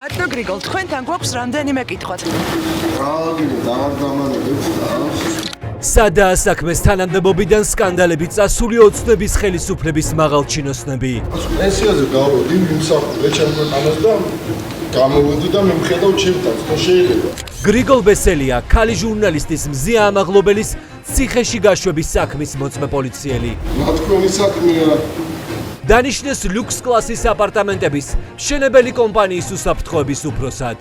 Atno Grigol, თქვენთან გვაქვს რამდენიმე კითხვაც. სადაა საქმეს თანამდებობიდან სკანდალები წასული ოცნების ხელისუფლების მაღალ ჩინოსნები. პენსიაზე გავოდი, მიმსახურე ჩემ ქვეყანას და გამოვედი და მიმხედავ ჩემთან, ხო შეიძლება. გრიგოლ ბესელია, ქალი ჟურნალისტის მზია ამაღლობელის ციხეში გაშვების საქმის მოწმე პოლიციელი. თქვენი საქმეა. დანიშნეს ლუქს კლასის აპარტამენტების მშენებელი კომპანიის უსაფრთხოების უფროსად.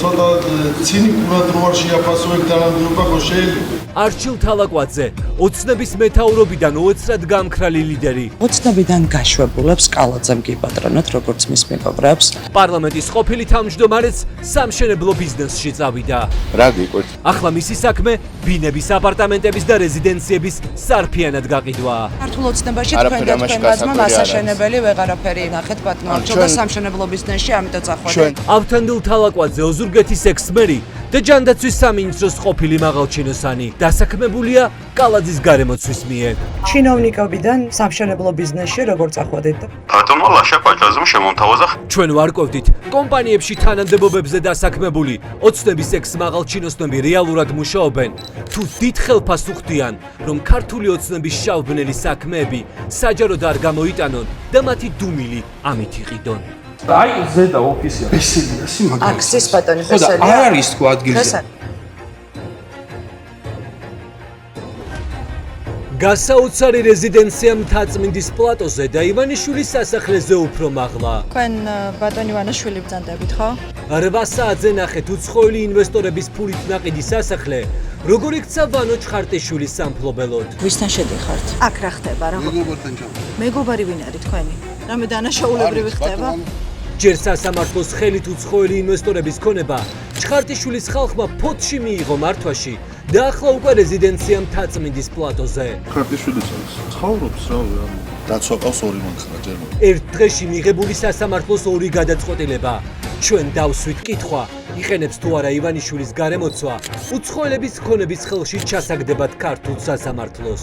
ცოტა ცინიკურად რო არ შეაფასოებ თანამდებობა, ხო შეიძლება. არჩილ თალაკვაძე, ოცნების მეთაურობიდან უეცრად გამქრალი ლიდერი. ოცნებიდან გაშვებულებს კალაძემ გიპატრონოთ, როგორც მის მეგობრებს. პარლამენტის ყოფილი თავმჯდომარეც სამშენებლო ბიზნესში წავიდა. რა გიყვით? ახლა მისი საქმე ბინების აპარტამენტების და რეზიდენციების სარფიანად გაყიდვა. ქართულ ოცნებაში თქვენ და თქვენ ბაზმა მასაშენებელი ვეღარაფერი ნახეთ პატმარჩო და სამშენებლო ბიზნესში ამიტომ წახვედით. ავთანდილ თალაკვაძე ოზურგეთის ექს-მერი და ჯანდაცვის სამინისტროს ყოფილი მაღალჩინოსანი დასაქმებულია კალაძის გარემოცვის მიერ. ჩინოვნიკობიდან სამშენებლო ბიზნესში როგორ წახვედით? ბატონმა ლაშა პაჭაზმ შემომთავაზა. ჩვენ ვარკვევდით, კომპანიებში თანამდებობებზე დასაქმებული ოცნების ექს-მაღალჩინოსნები რეალურად მუშაობენ, თუ დიდ ხელფას უხდიან, რომ ქართული ოცნების შავბნელი საქმეები საჯაროდ არ გამოიტანონ და მათი დუმილი ამით იყიდონ. აი ზედა ოფისია ბესელია სიმაგრე აქციის ბატონი ხო და ბესელია. არ არის თუ ადგილზე გასაოცარი რეზიდენცია მთაწმინდის პლატოზე და ივანიშვილის სასახლეზე უფრო მაღლა. თქვენ ბატონი ვანაშვილი ბრძანდებით, ხო? 8 საათზე ნახეთ უცხოელი ინვესტორების ფულით ნაყიდი სასახლე, როგორ იქცა ვანო ჩხარტიშვილის სამფლობელოდ. ვისთან შედიხართ? აქ რა ხდება რა? მეგობარი ვინ არის თქვენი? რამე დანაშაულებრივი ხდება? ჯერ სასამართლოს ხელით უცხოელი ინვესტორების ქონება ჩხარტიშვილის ხალხმა ფოთში მიიღო მართვაში და ახლა უკვე რეზიდენცია მთაწმინდის პლატოზე. ქარტიშვილიც ცხოვრობს რა, დაცვაკავს ორი მომხრა ჯერ. ერთ დღეში მიღებული სასამართლოს ორი გადაწყვეტილება. ჩვენ დავსვით კითხვა, იყენებს თუ არა ივანიშვილის გარემოცვა უცხოელების ქონების ხელში ჩასაგდებად ქართულ სასამართლოს.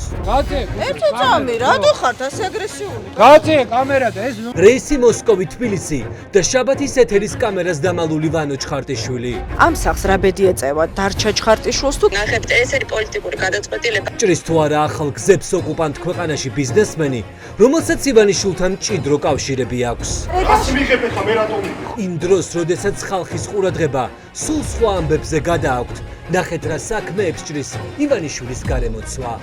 ერთი წამი, რატო ხართ ასე აგრესიული? გაძე კამერა და ეს რეისი მოსკოვი თბილისი და შაბათის ეთერის კამერას დამალული ვანო ჩხარტიშვილი. ამ სახს რა ბედი ეწევა? დარჩა ჩხარტიშვილს თუ ნახეთ, ეს არის პოლიტიკური გადაწყვეტილება. ჭრის თუ არა ახალ გზებს ოკუპანტ ქვეყანაში ბიზნესმენი, რომელსაც ივანიშვილთან მჭიდრო კავშირები აქვს. ასე მიღებ ხა მე რატომ? იმ დროს, როდესაც ხალხის ყურადღება სულ სხვა ამბებზე გადააქვთ, ნახეთ რა საქმეებს ჭრის иваნიშვილის გარემოცვა.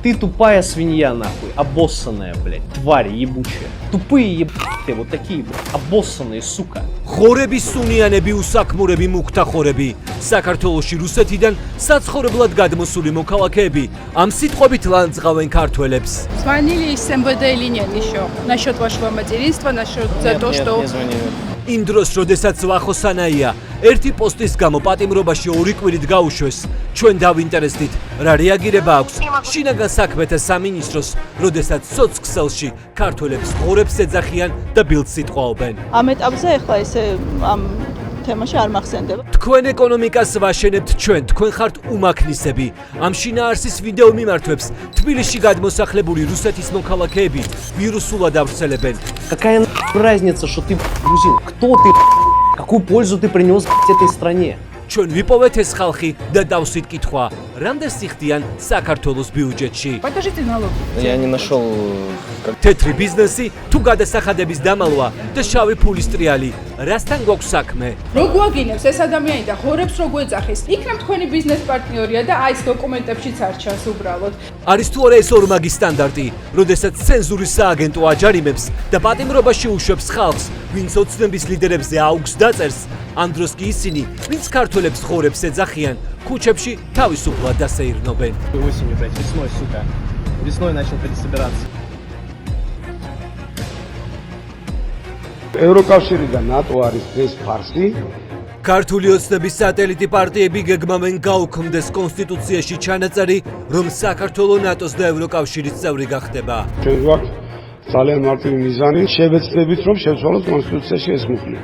Ты тупая свинья, нахуй, обоссанная, блядь, тварь ебучая. Тупые ебаты, вот такие, блядь, обоссанные, сука. ხორები სუნიანები უსაქმურები მუქთა ხორები. საქართველოში რუსეთიდან საცხოვრებლად გადმოსული მოქალაქეები ამ სიტყვებით ლანძღავენ ქართველებს. Звонили из МВД или нет еще? Насчет вашего материнства, насчет за то, что... იმ დროს, როდესაც ვახოსანაია ერთი პოსტის გამო პატიმრობაში 2 კვირით გაუშვეს, ჩვენ დავინტერესდით, რა რეაგირება აქვს შინაგან საქმეთა სამინისტროს, როდესაც სოცქსელში ქართველებს ხორებს ეძახიან და ბილდს იტყვაობენ. ამ ეტაპზე ახლა ესე ამ თემაში არ მახსენდება. თქვენ ეკონომიკას ვაშენებთ ჩვენ, თქვენ ხართ უმაქნისები. ამ შინაარსის ვიდეო მიმართვებს თბილისში გადმოსახლებული რუსეთის მოქალაქეები ვირუსულად ავრცელებენ. Какая разница, что ты грузин? Кто ты? Какую пользу ты принес этой стране? ჩვენ ვიპოვეთ ეს ხალხი და დავსვით კითხვა, რამდენს იხდიან საქართველოს ბიუჯეტში. Покажите налоги. Я не нашел. თეთრი ბიზნესი, თუ გადასახადების დამალვა და შავი ფულის ტრიალი, რასთან გვაქვს საქმე? რო გვაგინებს ეს ადამიანი და ხორებს რო გვეძახის, იქნებ თქვენი ბიზნეს პარტნიორია და აი ეს დოკუმენტებშიც არ ჩანს უბრალოდ. არის თუ არა ეს ორმაგი სტანდარტი, როდესაც ცენზურის სააგენტო აჯარიმებს და პატიმრობაში უშვებს ხალხს, ვინც ოცნების ლიდერებზე აუგს დაწერს, ამ დროს კი ისინი, ვინც ქართველებს ხორებს ეძახიან, ქუჩებში თავისუფლად დასეირნობენ. Осенью, блядь, весной, сука. Весной начал пересобираться. ევროკავშირი და ნატო არის ეს ფარსი. ქართული ოცნების სატელიტი პარტიები გეგმავენ გაუქმდეს კონსტიტუციაში ჩანაწერი, რომ საქართველო ნატოს და ევროკავშირის წევრი გახდება. ჩვენ გვაქვს ძალიან მარტივი მიზანი, შევეცდებით რომ შევცვალოთ კონსტიტუციაში ეს მუხლი.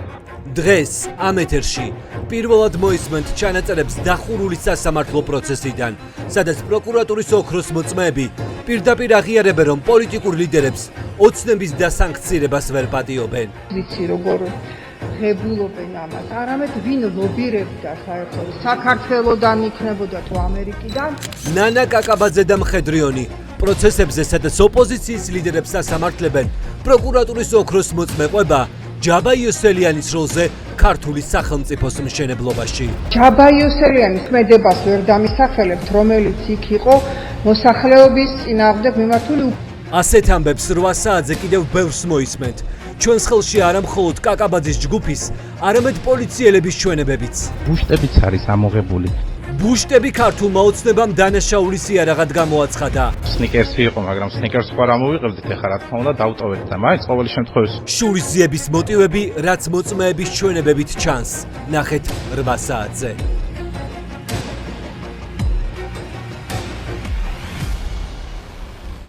დღეს ამ ეთერში პირველად მოისმენთ ჩანაწერებს დახურული სასამართლო პროცესიდან, სადაც პროკურატურის ოქროს მოწმეები პირდაპირ აღიარებენ, რომ პოლიტიკურ ლიდერებს ოცნების დასანქცირებას ვერ პატიობენ. ვიცი როგორ ღებულობენ ამას, არამედ ვინ ლობირებდა საერთოდ საქართველოდან იქნებოდა თუ ამერიკიდან. ნანა კაკაბაძე და მხედრიონი პროცესებზე, სადაც ოპოზიციის ლიდერებს ასამართლებენ, პროკურატურის ოქროს მოწმეება ჯაბა იოსელიანის როლზე ქართული სახელმწიფოს მშენებლობაში. ჯაბა იოსელიანის მედებას ვერ დამისახელებთ, რომელიც იქ იყო მოსახლეობის წინააღმდეგ მიმართული. ასეთ ამბებს 8 საათზე კიდევ ბევრს მოისმენთ. ჩვენს ხელში არა მხოლოდ კაკაბაძის ჯგუფის, არამედ პოლიციელების ჩვენებებიც. ბუშტებიც არის ამოღებული. ბუშტები ქართულმა ოცნებამ დანაშაულის იარაღად გამოაცხადა. სნიკერსი იყო, მაგრამ სნიკერსს ხარ ამოვიყებდით, ეხლა რა თქმა უნდა დავტოვეთ და მაინც ყოველი შემთხვევაში შურისძიების მოტივები, რაც მოწმეების ჩვენებებით ჩანს. ნახეთ 8 საათზე.